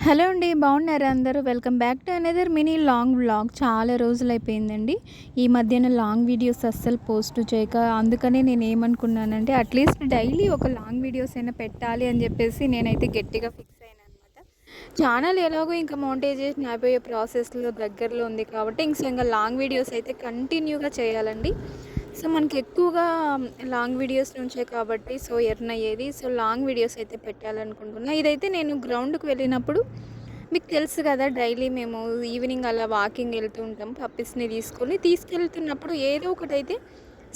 Hello అండి. బాగున్నారా అందరూ? Welcome back to another mini long vlog. చాలా రోజులైపోయిందండి. ఈ మధ్యన లాంగ్ వీడియోస్ అస్సలు పోస్ట్ చేయక, అందుకనే నేనేమనుకున్నానంటే అట్లీస్ట్ డైలీ ఒక లాంగ్ వీడియోస్ అయినా పెట్టాలి అని చెప్పేసి నేనైతే గట్టిగా ఫిక్స్ అయ్యాననమాట. ఛానల్ ఎలాగో ఇంకా మోనిటైజేషన్ అయిపోయే ప్రాసెస్‌లో దగ్గరలో ఉంది కాబట్టి ఇంక లాంగ్ వీడియోస్ అయితే కంటిన్యూగా చేయాలండి. సో మనకి ఎక్కువగా లాంగ్ వీడియోస్ నుంచే కాబట్టి ఎర్న్ అయ్యేది. లాంగ్ వీడియోస్ అయితే పెట్టాలనుకుంటున్నా. ఇదైతే నేను గ్రౌండ్‌కి వెళ్ళినప్పుడు మీకు తెలుసు కదా! డైలీ మేము ఈవినింగ్ అలా వాకింగ్ వెళ్తూ ఉంటాం. పప్పీస్‌ని తీసుకెళ్తున్నప్పుడు ఏదో ఒకటైతే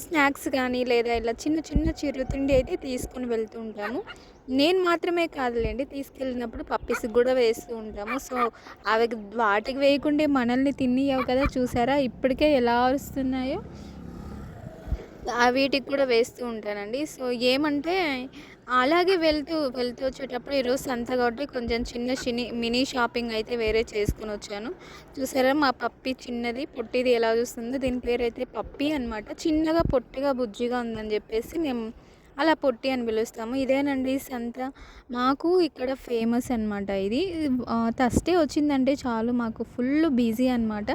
స్నాక్స్ కానీ లేదా ఇలా చిన్న చిన్న చిరుతిండి అయితే తీసుకొని వెళ్తూ ఉంటాము. నేను మాత్రమే కాదులెండి, తీసుకెళ్ళినప్పుడు పప్పీస్‌కి గూడా వేస్తూ ఉంటాము. అవి వాటికి వేయకుండే మనల్ని తిన్నియ్యవు కదా! చూసారా ఇప్పటికే ఎలా అరుస్తున్నాయో. వీటికి కూడా వేస్తూ ఉంటానండి. ఏమంటే అలాగే వెళ్తూ వచ్చేటప్పుడు ఈరోజు సంత కాబట్టి కొంచెం మినీ షాపింగ్ అయితే వేరే చేసుకొనొచ్చాను. చూసారా మా పప్పీ చిన్నది, పొట్టిది ఎలా చూస్తుందో. దీని పేరైతే పప్పీ అనమాట. చిన్నగా, పొట్టిగా, బుజ్జిగా ఉందని చెప్పేసి మేము అలా పొట్టి అని పిలుస్తాము. ఇదేనండి సంత. మాకు ఇక్కడ ఫేమస్ అనమాట ఇది. థర్స్‌డే వచ్చిందంటే చాలు మాకు ఫుల్ బిజీ అనమాట.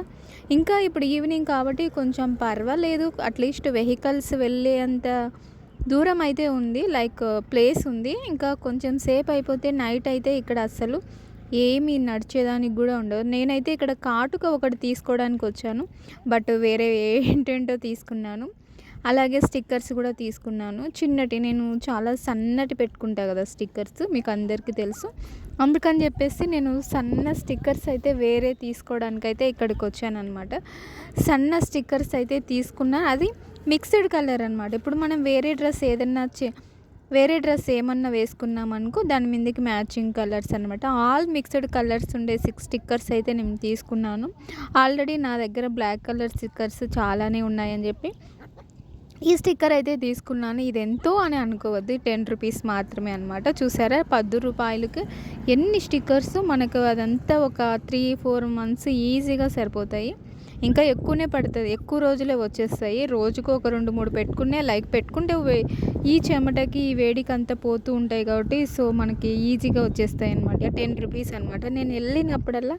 ఇంకా ఇప్పుడు ఈవినింగ్ కాబట్టి కొంచెం పర్వాలేదు. అట్లీస్ట్ వెహికల్స్ వెళ్ళేంత దూరం అయితే ఉంది. లైక్ ప్లేస్ ఉంది. ఇంకా కొంచెం సేపు అయిపోతే నైట్ అయితే ఇక్కడ అస్సలు ఏమీ నడిచేదానికి గూడా ఉండదు. నేనైతే ఇక్కడ కాటుక ఒకటి తీసుకోవడానికి వచ్చాను. బట్ వేరే ఏంటేంటో తీసుకున్నాను. అలాగే స్టిక్కర్స్ కూడా తీసుకున్నాను. నేను చాలా సన్నటి పెట్టుకుంటా కదా స్టిక్కర్స్, మీకు అందరికీ తెలుసు. అందుకని చెప్పేసి నేను సన్న స్టిక్కర్స్ అయితే వేరే తీసుకోవడానికైతే ఇక్కడికి వచ్చానన్నమాట. సన్న స్టిక్కర్స్ అయితే తీసుకున్నా. అది మిక్స్డ్ కలర్ అనమాట. ఇప్పుడు మనం వేరే డ్రెస్ ఏమన్నా వేసుకున్నామనుకో దాని మీదకి మ్యాచింగ్ కలర్స్ అనమాట. ఆల్ మిక్స్డ్ కలర్స్ ఉండే 6 స్టిక్కర్స్ అయితే నేను తీసుకున్నాను. ఆల్రెడీ నా దగ్గర బ్లాక్ కలర్ స్టిక్కర్స్ చాలానే ఉన్నాయని చెప్పి ఈ స్టిక్కర్ అయితే తీసుకున్నాను. ఇది ఎంతో అని అనుకోవద్దు, 10 రూపీస్ మాత్రమే అనమాట. చూసారా 10 రూపాయలకి ఎన్ని స్టిక్కర్స్. మనకు అదంతా ఒక 3-4 మంత్స్ ఈజీగా సరిపోతాయి. ఇంకా ఎక్కువనే పడుతుంది, ఎక్కువ రోజులే వచ్చేస్తాయి. రోజుకు ఒక 2-3 పెట్టుకుంటే ఈ చెమటకి ఈ వేడికి అంతా పోతూ ఉంటాయి కాబట్టి మనకి ఈజీగా వచ్చేస్తాయి అనమాట. 10 రూపీస్ అనమాట. నేను వెళ్ళినప్పుడల్లా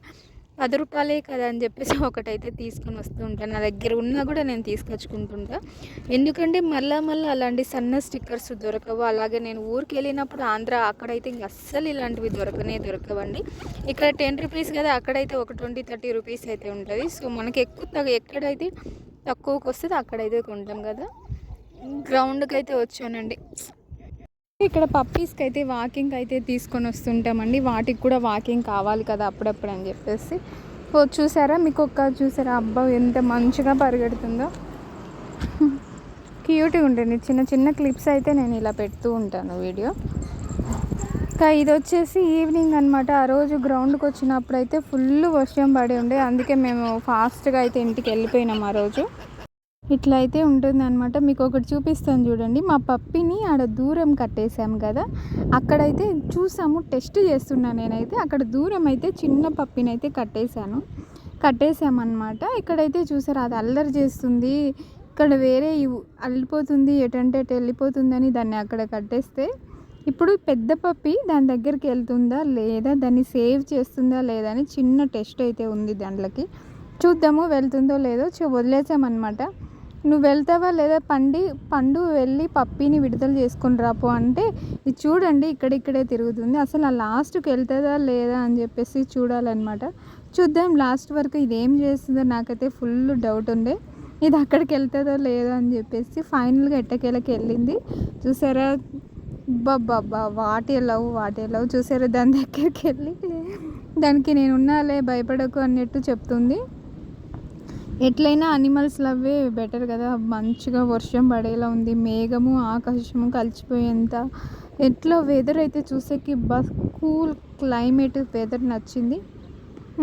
10 రూపాయలే కదా అని చెప్పేసి ఒకటైతే తీసుకొని వస్తూ ఉంటాను. నా దగ్గర ఉన్నా కూడా నేను తీసుకొచ్చుకుంటుంటా. ఎందుకంటే మళ్ళా అలాంటి సన్న స్టిక్కర్స్ దొరకవు. అలాగే నేను ఊరికి వెళ్ళినప్పుడు అక్కడైతే ఇంక అస్సలు ఇలాంటివి దొరకవండి. ఇక్కడ 10 రూపీస్ కదా, అక్కడైతే ఒక 20-30 రూపీస్ అయితే ఉంటుంది. మనకి ఎక్కడైతే తక్కువకి వస్తుందో అక్కడైతే కొంటాం కదా. గ్రౌండ్కి అయితే వచ్చానండి. ఇక్కడ పప్పీస్కి అయితే వాకింగ్ అయితే తీసుకొని వస్తుంటామండి. వాటికి కూడా వాకింగ్ కావాలి కదా అప్పుడప్పుడు అని చెప్పేసి. చూసారా చూసారా అబ్బా ఎంత మంచిగా పరిగెడుతుందో. క్యూట్గా ఉంటుంది. చిన్న క్లిప్స్ అయితే నేను ఇలా పెడుతూ ఉంటాను వీడియో. ఇంకా ఇది వచ్చేసి ఈవినింగ్ అనమాట. ఆ రోజు గ్రౌండ్కి వచ్చినప్పుడు అయితే ఫుల్ వర్షం పడి ఉండే, అందుకే మేము ఫాస్ట్గా అయితే ఇంటికి వెళ్ళిపోయినాం ఆ రోజు. ఇట్లా అయితే ఉంటుందన్నమాట. మీకు ఒకటి చూపిస్తాను చూడండి. మా పప్పిని ఆడ దూరం కట్టేసాము కదా, అక్కడైతే చూసాము, టెస్ట్ చేస్తున్నాను నేనైతే. అక్కడ దూరం అయితే చిన్న పప్పిని అయితే కట్టేసామన్నమాట. ఇక్కడైతే చూసారు అది అల్లరి చేస్తుంది. ఇక్కడ వేరే అల్లిపోతుంది, ఎటంటే అటు వెళ్ళిపోతుందని దాన్ని అక్కడ కట్టేస్తే ఇప్పుడు పెద్ద పప్పి దాని దగ్గరికి వెళ్తుందా లేదా, దాన్ని సేవ్ చేస్తుందా లేదా అని చిన్న టెస్ట్ అయితే ఉంది దాంట్లోకి. చూద్దాము వెళ్తుందో లేదో. వదిలేసామన్నమాట. నువ్వు వెళ్తావా లేదా పండు వెళ్ళి పప్పీని విడుదల చేసుకొని రాపో అంటే ఇది చూడండి ఇక్కడిక్కడే తిరుగుతుంది. అసలు ఆ లాస్ట్కి వెళ్తుందా లేదా అని చెప్పేసి చూడాలన్నమాట. చూద్దాం లాస్ట్ వరకు ఇది ఏం చేస్తుందో. నాకైతే ఫుల్ డౌట్ ఉండే ఇది అక్కడికి వెళ్తుందో లేదో అని చెప్పేసి. ఫైనల్గా ఎట్టకేలకి వెళ్ళింది. చూసారా బాబా వాటి లవ్ చూసారా. దాని దగ్గరికి వెళ్ళి దానికి నేను ఉన్నాలే భయపడకు అన్నట్టు చెప్తుంది. ఎట్లయినా అనిమల్స్ లవ్వే బెటర్ కదా. మంచిగా వర్షం పడేలా ఉంది, మేఘము ఆకాశము కలిసిపోయేంత. ఎట్లా వెదర్ అయితే చూసేకి కూల్ క్లైమేట్ వెదర్ నచ్చింది.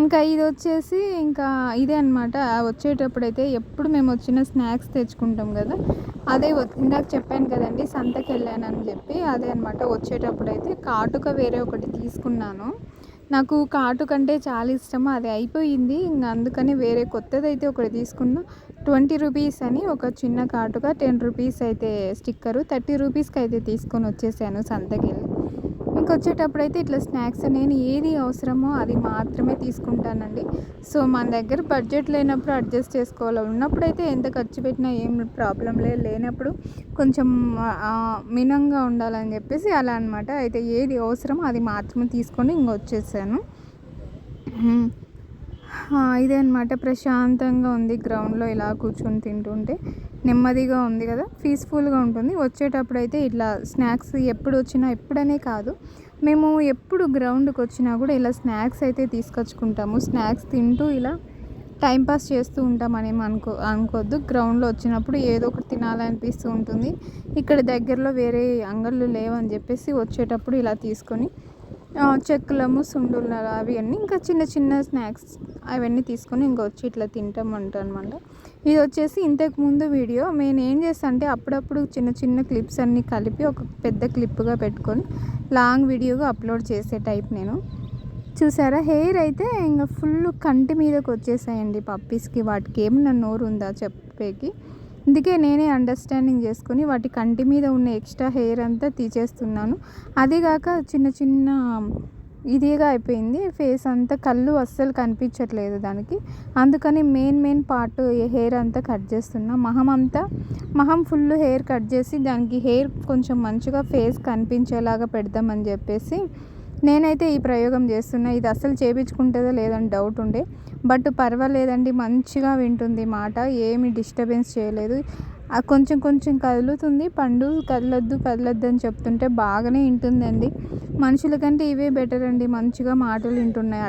ఇంకా ఇది వచ్చేసి ఇంకా ఇదే అనమాట. వచ్చేటప్పుడు అయితే ఎప్పుడు మేము వచ్చిన స్నాక్స్ తెచ్చుకుంటాం కదా, అదే ఇందాక చెప్పాను కదండి సంతకి వెళ్ళానని చెప్పి. అదే అనమాట. వచ్చేటప్పుడు అయితే కాటుక వేరే ఒకటి తీసుకున్నాను. నాకు కాటుకంటే చాలా ఇష్టము, అది అయిపోయింది. ఇంకా అందుకని వేరే కొత్తదైతే ఒకటి తీసుకున్నా. 20 రూపీస్ అని ఒక చిన్న కాటుక, 10 రూపీస్ అయితే స్టిక్కరు, 30 రూపీస్కి అయితే తీసుకొని వచ్చేసాను సంతకి వెళ్ళి. ఇంకొచ్చేటప్పుడైతే ఇట్లా స్నాక్స్ నేను ఏది అవసరమో అది మాత్రమే తీసుకుంటానండి. సో మన దగ్గర బడ్జెట్ లేనప్పుడు అడ్జస్ట్ చేసుకోవాలి. ఉన్నప్పుడైతే ఎంత ఖర్చు పెట్టినా ఏం ప్రాబ్లం లేనప్పుడు కొంచెం మినంగా ఉండాలని చెప్పేసి అలా అనమాట. అయితే ఏది అవసరమో అది మాత్రమే తీసుకొని ఇంకొచ్చేసాను. ఇదే అనమాట. ప్రశాంతంగా ఉంది గ్రౌండ్లో ఇలా కూర్చొని తింటుంటే నెమ్మదిగా ఉంది కదా, పీస్ఫుల్గా ఉంటుంది. వచ్చేటప్పుడు అయితే ఇట్లా స్నాక్స్ ఎప్పుడు వచ్చినా, ఎప్పుడనే కాదు, మేము ఎప్పుడు గ్రౌండ్కి వచ్చినా కూడా ఇలా స్నాక్స్ అయితే తీసుకొచ్చుకుంటాము. స్నాక్స్ తింటూ ఇలా టైంపాస్ చేస్తూ ఉంటామని అనుకోవద్దు. గ్రౌండ్లో వచ్చినప్పుడు ఏదో ఒకటి తినాలనిపిస్తూ ఉంటుంది. ఇక్కడ దగ్గరలో వేరే అంగళ్ళు లేవని చెప్పేసి వచ్చేటప్పుడు ఇలా తీసుకొని చెక్కలము, సుండులు అవి అన్నీ ఇంకా చిన్న చిన్న స్నాక్స్ అవన్నీ తీసుకొని వచ్చి ఇట్లా తింటామంట అనమాట. ఇది వచ్చేసి ఇంతకుముందు వీడియో. నేను ఏం చేస్తాను అంటే అప్పుడప్పుడు చిన్న చిన్న క్లిప్స్ అన్నీ కలిపి ఒక పెద్ద క్లిప్గా పెట్టుకొని లాంగ్ వీడియోగా అప్లోడ్ చేసే టైప్ నేను. చూసారా, హెయిర్ అయితే ఇంకా ఫుల్ కంటి మీదకి వచ్చేసాయండి పప్పీస్కి. వాటికి ఏమన్నా నోరు ఉందా చెప్పేకి? అందుకే నేనే అండర్స్టాండింగ్ చేసుకొని వాటి కంటి మీద ఉన్న ఎక్స్ట్రా హెయిర్ అంతా తీసేస్తున్నాను. అదేగాక చిన్న చిన్న ఇదిగా అయిపోయింది ఫేస్ అంతా, కళ్ళు అస్సలు కనిపించట్లేదు దానికి. అందుకని మెయిన్ పార్ట్ హెయిర్ అంతా కట్ చేస్తున్నా. మొహం ఫుల్ హెయిర్ కట్ చేసి దానికి హెయిర్ కొంచెం మంచిగా ఫేస్ కనిపించేలాగా పెడదామని చెప్పేసి నేనైతే ఈ ప్రయోగం చేస్తున్నా. ఇది అస్సలు చేయించుకుంటుందో లేదని డౌట్ ఉండే, బట్ పర్వాలేదండి, మంచిగా వింటుంది మాట, ఏమి డిస్టర్బెన్స్ చేయలేదు. కొంచెం కదులుతుంది. పండు కదలొద్దు అని చెప్తుంటే బాగానే వింటుందండి. మనుషుల కంటే ఇవే బెటర్ అండి, మంచిగా మాటలు వింటున్నాయి.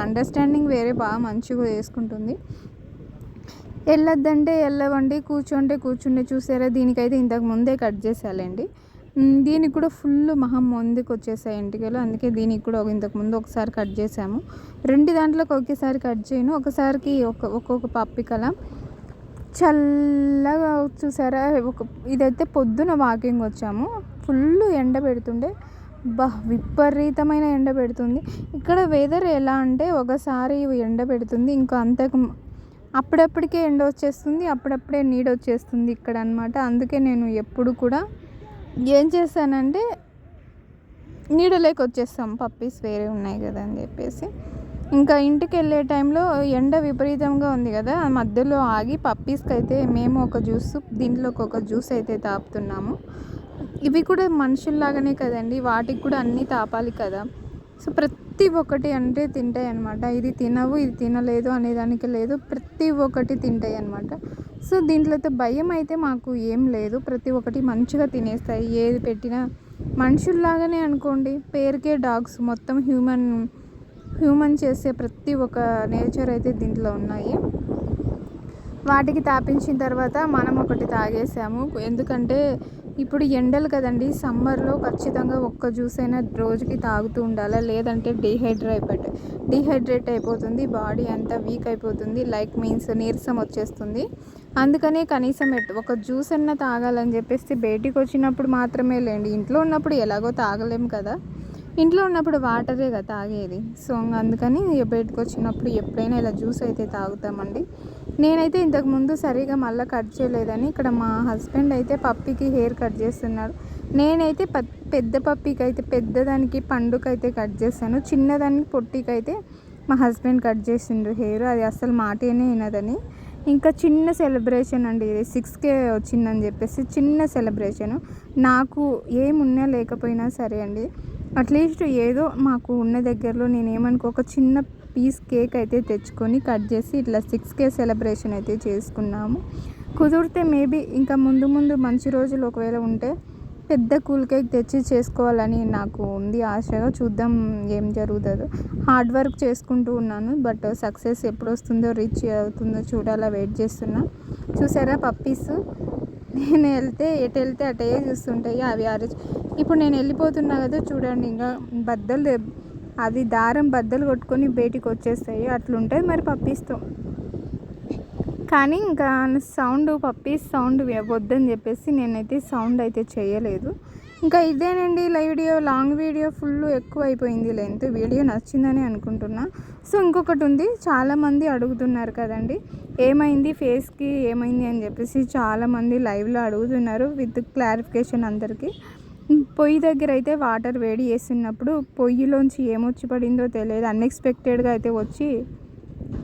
అండర్స్టాండింగ్ వేరే బాగా మంచిగా చేసుకుంటుంది. వెళ్ళొద్దంటే వెళ్ళవండి, కూర్చుండే. చూసారా, దీనికైతే ఇంతకు ముందే కట్ చేసాలండి. దీనికి కూడా ఫుల్ మొహం ముందుకు వచ్చేసాయి ఎంటికలు. అందుకే దీనికి కూడా ఇంతకుముందు ఒకసారి కట్ చేసాము. దాంట్లోకి ఒకేసారి కట్ చేయను, ఒకసారికి ఒక్కొక్క పప్పికల చల్లగా. చూసారా, ఇదైతే పొద్దున వాకింగ్ వచ్చాము. ఫుల్ ఎండ పెడుతుండే, విపరీతమైన ఎండ పెడుతుంది. ఇక్కడ వెదర్ ఎలా అంటే ఒకసారి ఎండ పెడుతుంది, ఇంకా అప్పుడప్పటికే ఎండ వచ్చేస్తుంది, అప్పుడప్పుడే నీడ వచ్చేస్తుంది ఇక్కడ అనమాట. అందుకే నేను ఎప్పుడు కూడా ఏం చేస్తానంటే నీడలోకి వచ్చేస్తాం, పప్పీస్ వేరే ఉన్నాయి కదా అని చెప్పేసి. ఇంకా ఇంటికి వెళ్ళే టైంలో ఎండ విపరీతంగా ఉంది కదా, మధ్యలో ఆగి పప్పీస్కి అయితే మేము దీంట్లోకి ఒక జ్యూస్ అయితే తాపుతున్నాము. ఇవి కూడా మనుషుల్లాగానే కదండి, వాటికి కూడా అన్నీ తాపాలి కదా. సో ప్రతి ఒక్కటి అంటే తింటాయి అన్నమాట. ఇది తినవు, ఇది తినలేదు అనేదానికి లేదు, ప్రతి ఒక్కటి తింటాయి అన్నమాట. సో దీంట్లోతో భయం అయితే మాకు ఏం లేదు, ప్రతి ఒక్కటి మంచిగా తినేస్తాయి. ఏది పెట్టినా మనుషుల్లాగానే అనుకోండి, పేరుకే డాగ్స్. మొత్తం హ్యూమన్ చేసే ప్రతి ఒక్క నేచర్ అయితే దీంట్లో ఉన్నాయి. వాటికి తాపించిన తర్వాత మనం ఒకటి తాగేసాము. ఎందుకంటే ఇప్పుడు ఎండలు కదండి, సమ్మర్లో ఖచ్చితంగా ఒక్క జ్యూస్ అయినా రోజుకి తాగుతూ ఉండాలి, లేదంటే డీహైడ్రేట్ అయిపోతుంది, బాడీ అంతా వీక్ అయిపోతుంది, మీన్స్ నీరసం వచ్చేస్తుంది. అందుకనే కనీసం ఒక జ్యూస్ అన్నా తాగాలని చెప్పేసి బయటికి వచ్చినప్పుడు మాత్రమే లేండి, ఇంట్లో ఉన్నప్పుడు ఎలాగో తాగలేము కదా, ఇంట్లో ఉన్నప్పుడు వాటరే కదా తాగేది. సో అందుకని బయటకు వచ్చినప్పుడు ఎప్పుడైనా ఇలా జ్యూస్ అయితే తాగుతామండి. నేనైతే ఇంతకుముందు సరిగా మళ్ళీ కట్ చేయలేదని ఇక్కడ మా హస్బెండ్ అయితే పప్పీకి హెయిర్ కట్ చేస్తున్నాడు. నేనైతే పెద్ద పప్పీకి అయితే పెద్దదానికి పండుకైతే కట్ చేస్తాను, చిన్నదానికి పొట్టికైతే మా హస్బెండ్ కట్ చేసిండ్రు హెయిర్. అది అస్సలు మాటేనే వినదని. ఇంకా చిన్న సెలబ్రేషన్ అండి ఇది, 6K వచ్చిందని చెప్పేసి చిన్న సెలబ్రేషను. నాకు ఏమున్నా లేకపోయినా సరే అండి, అట్లీస్ట్ ఏదో మాకు ఉన్న దగ్గరలో నేనేమనుకో ఒక చిన్న పీస్ కేక్ అయితే తెచ్చుకొని కట్ చేసి ఇట్లా 6K సెలబ్రేషన్ అయితే చేసుకున్నాము. కుదిరితే మేబీ ఇంకా ముందు మంచి రోజులు ఒకవేళ ఉంటే పెద్ద కూల్ కేక్ తెచ్చి చేసుకోవాలని నాకు ఉంది ఆశగా. చూద్దాం ఏం జరుగుతుందో. హార్డ్ వర్క్ చేసుకుంటూ ఉన్నాను, బట్ సక్సెస్ ఎప్పుడు వస్తుందో, రీచ్ అవుతుందో చూడాలా, వెయిట్ చేస్తున్నా. చూసారా పప్పీస్, నేను ఎటు వెళ్తే అటే చూస్తుంటాయి అవి. ఇప్పుడు నేను వెళ్ళిపోతున్నా కదా చూడండి, ఇంకా అది దారం బద్దలు కొట్టుకొని బయటికి వచ్చేస్తాయి, అట్లుంటుంది మరి పప్పీస్తో. కానీ ఇంకా పప్పీస్ సౌండ్ వద్దని చెప్పేసి నేనైతే సౌండ్ అయితే చేయలేదు. ఇంకా ఇదేనండి లాంగ్ వీడియో ఫుల్ ఎక్కువ అయిపోయింది లెంత్. వీడియో నచ్చిందని అనుకుంటున్నా. సో ఇంకొకటి ఉంది, చాలామంది అడుగుతున్నారు కదండి ఏమైంది ఫేస్కి ఏమైంది అని చెప్పేసి చాలామంది లైవ్లో అడుగుతున్నారు, విత్ క్లారిఫికేషన్ అందరికీ. పొయ్యి దగ్గర అయితే వాటర్ వేడి చేస్తున్నప్పుడు పొయ్యిలోంచి ఏమొచ్చి పడిందో తెలియదు, అన్ఎక్స్పెక్టెడ్గా అయితే వచ్చి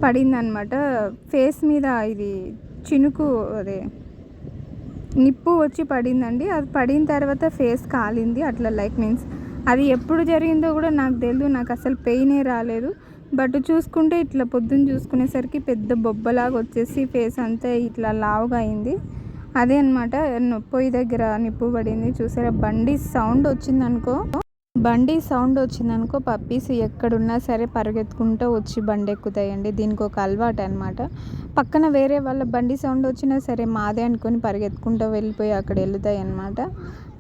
పడిందనమాట ఫేస్ మీద. ఇది చినుకు అదే నిప్పు వచ్చి పడిందండి. అది పడిన తర్వాత ఫేస్ కాలింది అట్లా, లైక్ మీన్స్ అది ఎప్పుడు జరిగిందో కూడా నాకు తెలియదు. నాకు అసలు పెయినే రాలేదు. బట్ చూసుకుంటే ఇట్లా పొద్దున్న చూసుకునేసరికి పెద్ద బొబ్బలాగా వచ్చేసి ఫేస్ అంతా ఇట్లా లావుగా అయింది. అదే అనమాట పొయ్యి దగ్గర నిప్పు పడింది. చూసారా, బండి సౌండ్ వచ్చిందనుకో పప్పీస్ ఎక్కడున్నా సరే పరిగెత్తుకుంటూ వచ్చి బండి ఎక్కుతాయండి. దీనికి ఒక అలవాటు అనమాట. పక్కన వేరే వాళ్ళ బండి సౌండ్ వచ్చినా సరే మాదే అనుకొని పరిగెత్తుకుంటూ వెళ్ళిపోయి అక్కడ వెళ్తాయి అన్నమాట.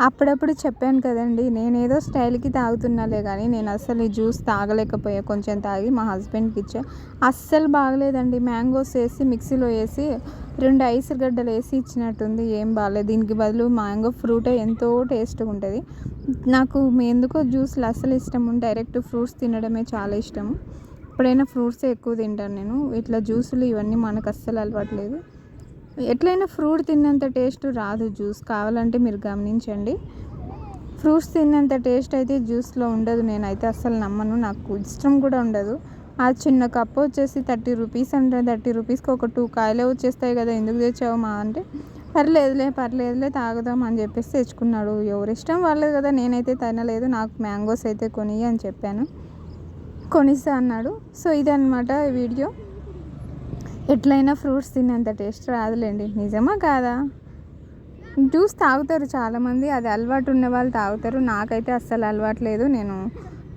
అప్పుడప్పుడు చెప్పాను కదండి, నేనేదో స్టైల్కి తాగుతున్నాలే కానీ నేను అసలు ఈ జ్యూస్ తాగలేకపోయా. కొంచెం తాగి మా హస్బెండ్కి ఇచ్చా, అస్సలు బాగలేదండి. మ్యాంగోస్ వేసి మిక్సీలో వేసి 2 ఐస్ గడ్డలు వేసి ఇచ్చినట్టుంది, ఏం బాగాలేదు. దీనికి బదులు మ్యాంగో ఫ్రూటే ఎంతో టేస్ట్గా ఉంటుంది. నాకు ఎందుకో జ్యూస్లు అస్సలు ఇష్టము, డైరెక్ట్ ఫ్రూట్స్ తినడమే చాలా ఇష్టము. ఎప్పుడైనా ఫ్రూట్సే ఎక్కువ తింటాను నేను. ఇట్లా జ్యూసులు ఇవన్నీ మనకు అస్సలు అలవాట్లేదు. ఎట్లయినా ఫ్రూట్ తిన్నంత టేస్ట్ రాదు జ్యూస్, కావాలంటే మీరు గమనించండి. ఫ్రూట్స్ తిన్నంత టేస్ట్ అయితే జ్యూస్లో ఉండదు. నేనైతే అస్సలు నమ్మను, నాకు ఇష్టం కూడా ఉండదు. ఆ చిన్న కప్పు వచ్చేసి 30 రూపీస్ అంటే 30 రూపీస్కి ఒక 2 కాయలే వచ్చేస్తాయి కదా, ఎందుకు తెచ్చావు మా అంటే పర్లేదులే తాగుదాం అని చెప్పేసి తెచ్చుకున్నాడు. ఎవరిష్టం వాళ్ళది కదా, నేనైతే తినలేదు. నాకు మ్యాంగోస్ అయితే కొని అని చెప్పాను, కొనిస్తా అన్నాడు. సో ఇదన్నమాట ఈ వీడియో. ఎట్లయినా ఫ్రూట్స్ తిన్నంత టేస్ట్ రాదులేండి, నిజమా కాదా? జ్యూస్ తాగుతారు చాలామంది, అది అలవాటు ఉన్న వాళ్ళు తాగుతారు. నాకైతే అస్సలు అలవాటు లేదు. నేను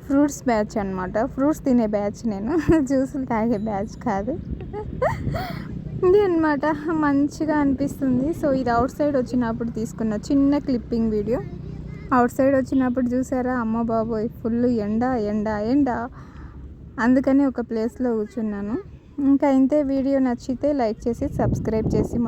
ఫ్రూట్స్ బ్యాచ్ అనమాట, ఫ్రూట్స్ తినే బ్యాచ్ నేను, జ్యూసులు తాగే బ్యాచ్ కాదు. ఇది అనమాట, మంచిగా అనిపిస్తుంది. సో ఇది అవుట్ సైడ్ వచ్చినప్పుడు తీసుకున్న చిన్న క్లిప్పింగ్ వీడియో. అవుట్ సైడ్ వచ్చినప్పుడు చూసారా, అమ్మ బాబోయ్ ఫుల్ ఎండ, అందుకని ఒక ప్లేస్లో కూర్చున్నాను. ఇంకా ఇంతే. వీడియో నచ్చితే లైక్ చేసి సబ్స్క్రైబ్ చేసి